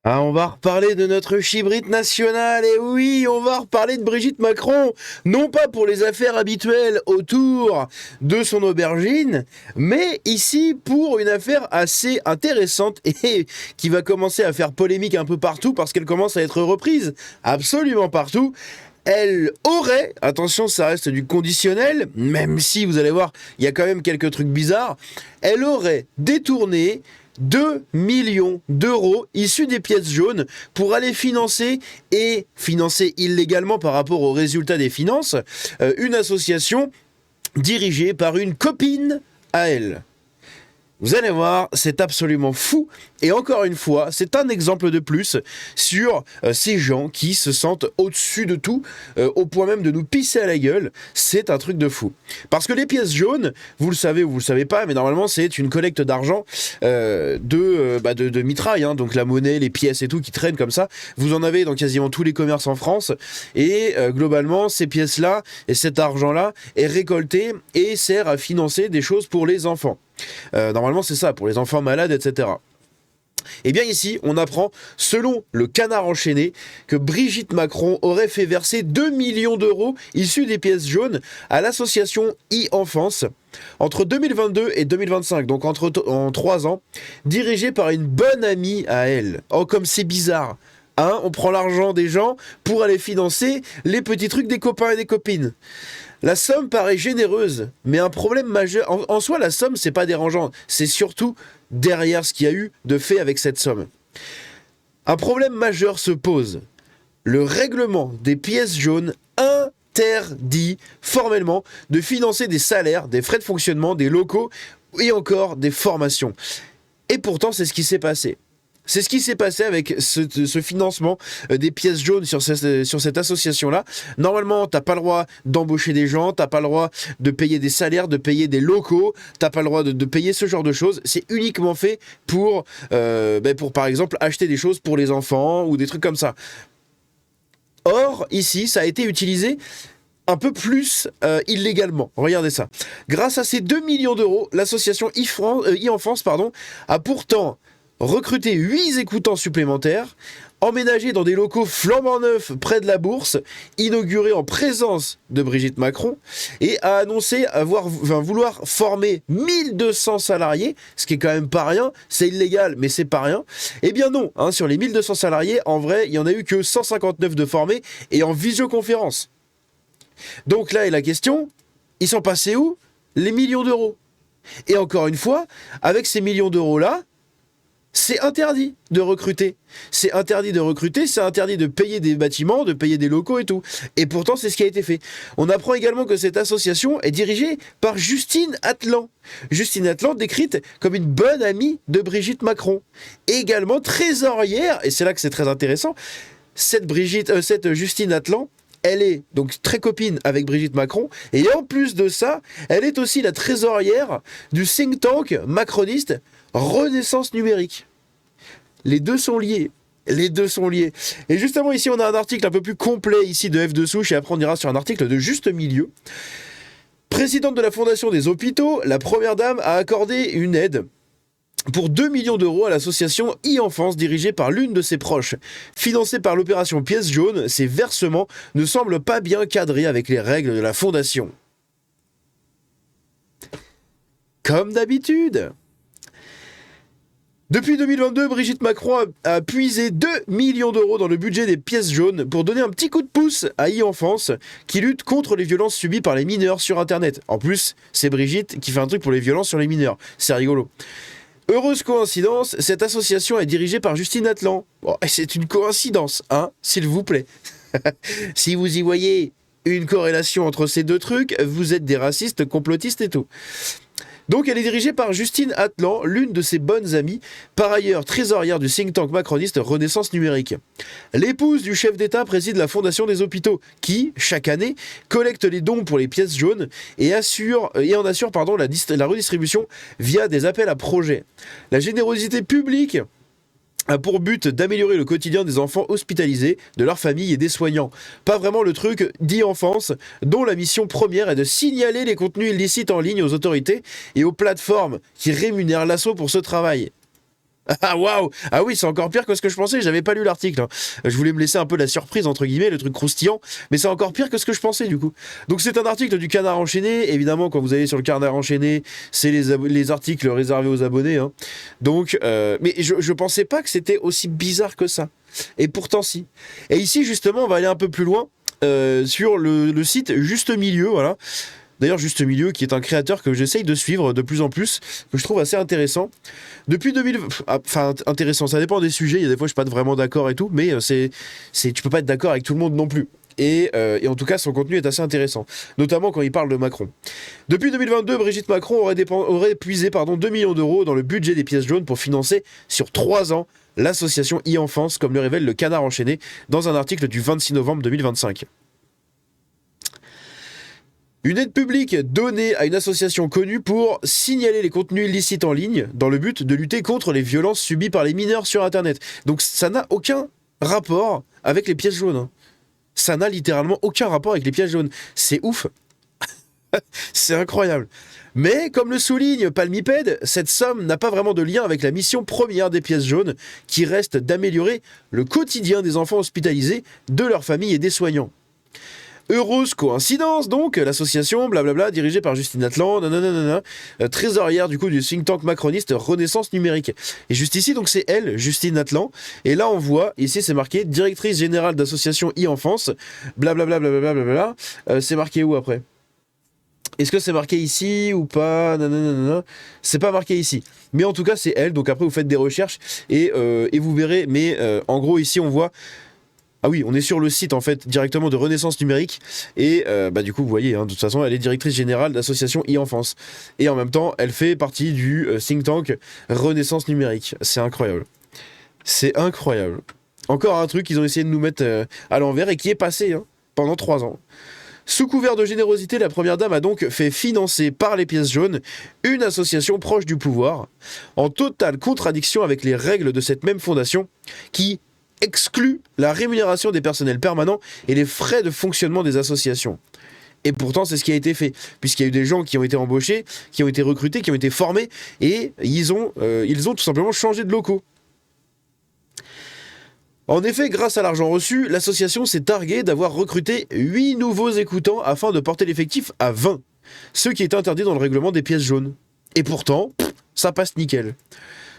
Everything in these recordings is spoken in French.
Ah, on va reparler de notre chibrite nationale, et oui, on va reparler de Brigitte Macron, non pas pour les affaires habituelles autour de son aubergine, mais ici pour une affaire assez intéressante et qui va commencer à faire polémique un peu partout parce qu'elle commence à être reprise absolument partout. Elle aurait, attention ça reste du conditionnel, même si vous allez voir, il y a quand même quelques trucs bizarres, elle aurait détourné 2 millions d'euros issus des pièces jaunes pour aller financer et financer illégalement par rapport aux résultats des finances une association dirigée par une copine à elle. Vous allez voir, c'est absolument fou. Et encore une fois, c'est un exemple de plus sur ces gens qui se sentent au-dessus de tout, au point même de nous pisser à la gueule. C'est un truc de fou. Parce que les pièces jaunes, vous le savez ou vous le savez pas, mais normalement c'est une collecte d'argent de mitraille, hein, donc la monnaie, les pièces et tout qui traînent comme ça. Vous en avez dans quasiment tous les commerces en France. Et globalement, ces pièces-là et cet argent-là est récolté et sert à financer des choses pour les enfants. Normalement c'est ça, pour les enfants malades, etc. Et bien ici, on apprend, selon le Canard enchaîné, que Brigitte Macron aurait fait verser 2 millions d'euros issus des pièces jaunes à l'association e-Enfance entre 2022 et 2025, donc en 3 ans, dirigée par une bonne amie à elle. Oh, comme c'est bizarre. Hein, on prend l'argent des gens pour aller financer les petits trucs des copains et des copines. La somme paraît généreuse, mais un problème majeur... En soi, la somme, c'est pas dérangeant. C'est surtout derrière ce qu'il y a eu de fait avec cette somme. Un problème majeur se pose. Le règlement des pièces jaunes interdit formellement de financer des salaires, des frais de fonctionnement, des locaux et encore des formations. Et pourtant, c'est ce qui s'est passé. C'est ce qui s'est passé avec ce financement des pièces jaunes sur cette association-là. Normalement, t'as pas le droit d'embaucher des gens, t'as pas le droit de payer des salaires, de payer des locaux, t'as pas le droit de payer ce genre de choses. C'est uniquement fait pour, par exemple, acheter des choses pour les enfants ou des trucs comme ça. Or, ici, ça a été utilisé un peu plus illégalement. Regardez ça. Grâce à ces 2 millions d'euros, l'association e-Enfance a pourtant recruter 8 écoutants supplémentaires, emménager dans des locaux flambant neufs près de la Bourse, inaugurés en présence de Brigitte Macron, et a annoncé vouloir former 1200 salariés, ce qui est quand même pas rien, c'est illégal, mais c'est pas rien. Eh bien non, hein, sur les 1200 salariés, en vrai, il y en a eu que 159 de formés, et en visioconférence. Donc là est la question, ils sont passés où les millions d'euros? Et encore une fois, avec ces millions d'euros-là, c'est interdit de recruter. C'est interdit de recruter, c'est interdit de payer des bâtiments, de payer des locaux et tout. Et pourtant, c'est ce qui a été fait. On apprend également que cette association est dirigée par Justine Atlan. Justine Atlan, décrite comme une bonne amie de Brigitte Macron. Et également trésorière, et c'est là que c'est très intéressant, cette Justine Atlan, elle est donc très copine avec Brigitte Macron, et en plus de ça, elle est aussi la trésorière du think tank macroniste Renaissance numérique. Les deux sont liés. Les deux sont liés. Et justement, ici, on a un article un peu plus complet ici de F de Souche, et après on ira sur un article de Juste Milieu. Présidente de la Fondation des Hôpitaux, la Première Dame a accordé une aide pour 2 millions d'euros à l'association e-Enfance dirigée par l'une de ses proches. Financée par l'opération Pièces jaunes, ces versements ne semblent pas bien cadrés avec les règles de la Fondation. Comme d'habitude. Depuis 2022, Brigitte Macron a puisé 2 millions d'euros dans le budget des pièces jaunes pour donner un petit coup de pouce à e-Enfance qui lutte contre les violences subies par les mineurs sur Internet. En plus, c'est Brigitte qui fait un truc pour les violences sur les mineurs. C'est rigolo. Heureuse coïncidence, cette association est dirigée par Justine Atlan. Bon, c'est une coïncidence, hein, s'il vous plaît. Si vous y voyez une corrélation entre ces deux trucs, vous êtes des racistes, complotistes et tout. Donc elle est dirigée par Justine Atlan, l'une de ses bonnes amies, par ailleurs trésorière du think tank macroniste Renaissance numérique. L'épouse du chef d'État préside la Fondation des Hôpitaux, qui, chaque année, collecte les dons pour les pièces jaunes et en assure la redistribution via des appels à projets. La générosité publique a pour but d'améliorer le quotidien des enfants hospitalisés, de leurs familles et des soignants. Pas vraiment le truc d'e-Enfance, dont la mission première est de signaler les contenus illicites en ligne aux autorités et aux plateformes qui rémunèrent l'assaut pour ce travail. Ah waouh! Ah oui, c'est encore pire que ce que je pensais, j'avais pas lu l'article, hein. Je voulais me laisser un peu la surprise, entre guillemets, le truc croustillant, mais c'est encore pire que ce que je pensais du coup. Donc c'est un article du Canard Enchaîné, évidemment quand vous allez sur le Canard Enchaîné, c'est les articles réservés aux abonnés, hein. Donc, mais je pensais pas que c'était aussi bizarre que ça. Et pourtant si. Et ici justement, on va aller un peu plus loin, sur le site Juste Milieu, voilà. D'ailleurs, Juste Milieu, qui est un créateur que j'essaye de suivre de plus en plus, que je trouve assez intéressant. Depuis 2000... Enfin, intéressant, ça dépend des sujets, il y a des fois je suis pas vraiment d'accord et tout, mais tu peux pas être d'accord avec tout le monde non plus. Et en tout cas, son contenu est assez intéressant, notamment quand il parle de Macron. Depuis 2022, Brigitte Macron aurait puisé 2 millions d'euros dans le budget des pièces jaunes pour financer sur 3 ans l'association e-enfance, comme le révèle le Canard Enchaîné dans un article du 26 novembre 2025. Une aide publique donnée à une association connue pour signaler les contenus illicites en ligne dans le but de lutter contre les violences subies par les mineurs sur Internet. Donc ça n'a aucun rapport avec les pièces jaunes, hein. Ça n'a littéralement aucun rapport avec les pièces jaunes. C'est ouf. C'est incroyable. Mais comme le souligne Palmipède, cette somme n'a pas vraiment de lien avec la mission première des pièces jaunes, qui reste d'améliorer le quotidien des enfants hospitalisés, de leurs familles et des soignants. Heureuse coïncidence donc, l'association blablabla dirigée par Justine Atlan, trésorière du coup du think tank macroniste Renaissance Numérique. Et juste ici donc c'est elle, Justine Atlan, et là on voit, ici c'est marqué directrice générale d'association e-enfance, blablabla blablabla, c'est marqué où après? Est-ce que c'est marqué ici ou pas? C'est pas marqué ici. Mais en tout cas c'est elle, donc après vous faites des recherches et vous verrez, mais en gros ici on voit. Ah oui, on est sur le site en fait directement de Renaissance Numérique et du coup vous voyez, hein, de toute façon elle est directrice générale d'association e-enfance et en même temps elle fait partie du think tank Renaissance Numérique. C'est incroyable. C'est incroyable. Encore un truc qu'ils ont essayé de nous mettre à l'envers et qui est passé, hein, pendant 3 ans. Sous couvert de générosité, la première dame a donc fait financer par les pièces jaunes une association proche du pouvoir, en totale contradiction avec les règles de cette même fondation qui exclut la rémunération des personnels permanents et les frais de fonctionnement des associations. Et pourtant, c'est ce qui a été fait, puisqu'il y a eu des gens qui ont été embauchés, qui ont été recrutés, qui ont été formés, et ils ont tout simplement changé de locaux. En effet, grâce à l'argent reçu, l'association s'est targuée d'avoir recruté 8 nouveaux écoutants afin de porter l'effectif à 20, ce qui est interdit dans le règlement des pièces jaunes. Et pourtant, ça passe nickel.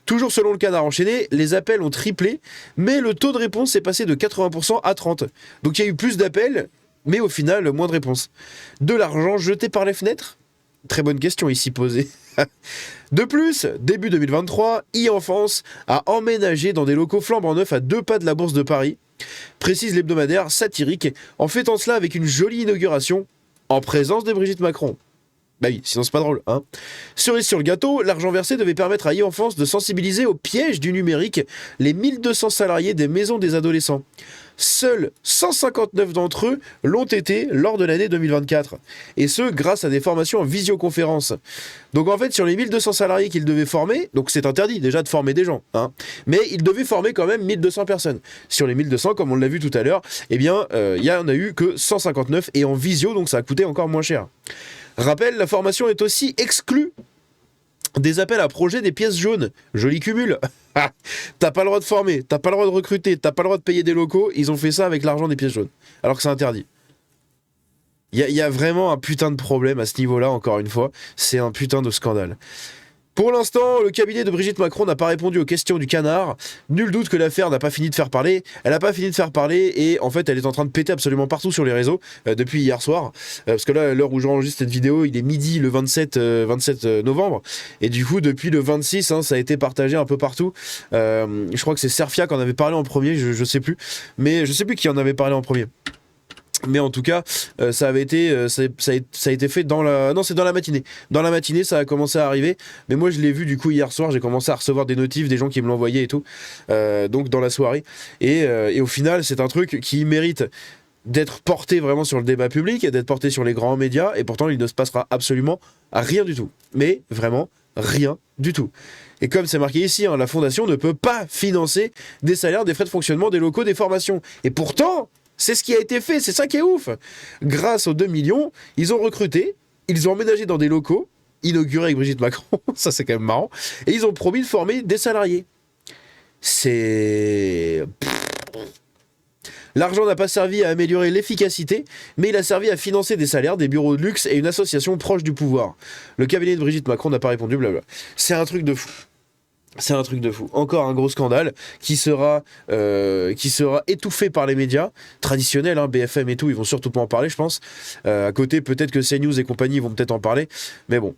Toujours selon le Canard Enchaîné, les appels ont triplé, mais le taux de réponse est passé de 80% à 30%. Donc il y a eu plus d'appels, mais au final, moins de réponses. De l'argent jeté par les fenêtres? Très bonne question ici posée. De plus, début 2023, e-enfance a emménagé dans des locaux flambant neufs à 2 pas de la Bourse de Paris, précise l'hebdomadaire satirique, en fêtant cela avec une jolie inauguration, en présence de Brigitte Macron. Bah oui, sinon c'est pas drôle, hein. Cerise sur le gâteau, l'argent versé devait permettre à e-enfance de sensibiliser au piège du numérique les 1200 salariés des maisons des adolescents. Seuls 159 d'entre eux l'ont été lors de l'année 2024. Et ce, grâce à des formations en visioconférence. Donc en fait, sur les 1200 salariés qu'ils devaient former, donc c'est interdit déjà de former des gens, hein, mais ils devaient former quand même 1200 personnes. Sur les 1200, comme on l'a vu tout à l'heure, eh bien, il y en a eu que 159 et en visio, donc ça a coûté encore moins cher. Rappel, la formation est aussi exclue des appels à projets des pièces jaunes. Joli cumul. T'as pas le droit de former, t'as pas le droit de recruter, t'as pas le droit de payer des locaux. Ils ont fait ça avec l'argent des pièces jaunes. Alors que c'est interdit. Il y a vraiment un putain de problème à ce niveau-là, encore une fois. C'est un putain de scandale. Pour l'instant, le cabinet de Brigitte Macron n'a pas répondu aux questions du Canard. Nul doute que l'affaire n'a pas fini de faire parler. Elle n'a pas fini de faire parler et en fait, elle est en train de péter absolument partout sur les réseaux depuis hier soir. Parce que là, à l'heure où j'enregistre cette vidéo, il est midi le 27 novembre. Et du coup, depuis le 26, hein, ça a été partagé un peu partout. Je crois que c'est Serfia qui en avait parlé en premier, je sais plus. Mais je sais plus qui en avait parlé en premier. Mais en tout cas, ça avait été, ça a été fait dans la, non c'est dans la matinée. Dans la matinée, ça a commencé à arriver. Mais moi, je l'ai vu du coup hier soir. J'ai commencé à recevoir des notifs, des gens qui me l'envoyaient et tout. Donc dans la soirée. Et au final, c'est un truc qui mérite d'être porté vraiment sur le débat public, d'être porté sur les grands médias. Et pourtant, il ne se passera absolument rien du tout. Mais vraiment rien du tout. Et comme c'est marqué ici, hein, la fondation ne peut pas financer des salaires, des frais de fonctionnement, des locaux, des formations. Et pourtant, c'est ce qui a été fait, c'est ça qui est ouf. Grâce aux 2 millions, ils ont recruté, ils ont emménagé dans des locaux, inaugurés avec Brigitte Macron, ça c'est quand même marrant, et ils ont promis de former des salariés. C'est... L'argent n'a pas servi à améliorer l'efficacité, mais il a servi à financer des salaires, des bureaux de luxe et une association proche du pouvoir. Le cabinet de Brigitte Macron n'a pas répondu, blabla. C'est un truc de fou. C'est un truc de fou. Encore un gros scandale qui sera étouffé par les médias traditionnels, hein, BFM et tout, ils vont surtout pas en parler, je pense. À côté, peut-être que CNews et compagnie vont peut-être en parler. Mais bon,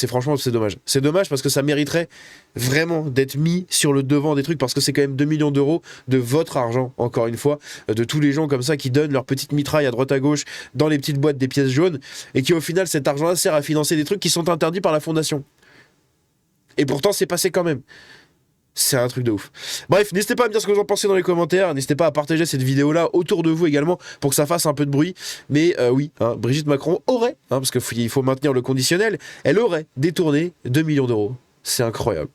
franchement, c'est dommage. C'est dommage parce que ça mériterait vraiment d'être mis sur le devant des trucs parce que c'est quand même 2 millions d'euros de votre argent, encore une fois, de tous les gens comme ça qui donnent leur petite mitraille à droite à gauche dans les petites boîtes des pièces jaunes et qui au final, cet argent-là sert à financer des trucs qui sont interdits par la fondation. Et pourtant, c'est passé quand même. C'est un truc de ouf. Bref, n'hésitez pas à me dire ce que vous en pensez dans les commentaires. N'hésitez pas à partager cette vidéo-là autour de vous également pour que ça fasse un peu de bruit. Mais oui, hein, Brigitte Macron aurait, hein, parce qu'il faut maintenir le conditionnel, elle aurait détourné 2 millions d'euros. C'est incroyable.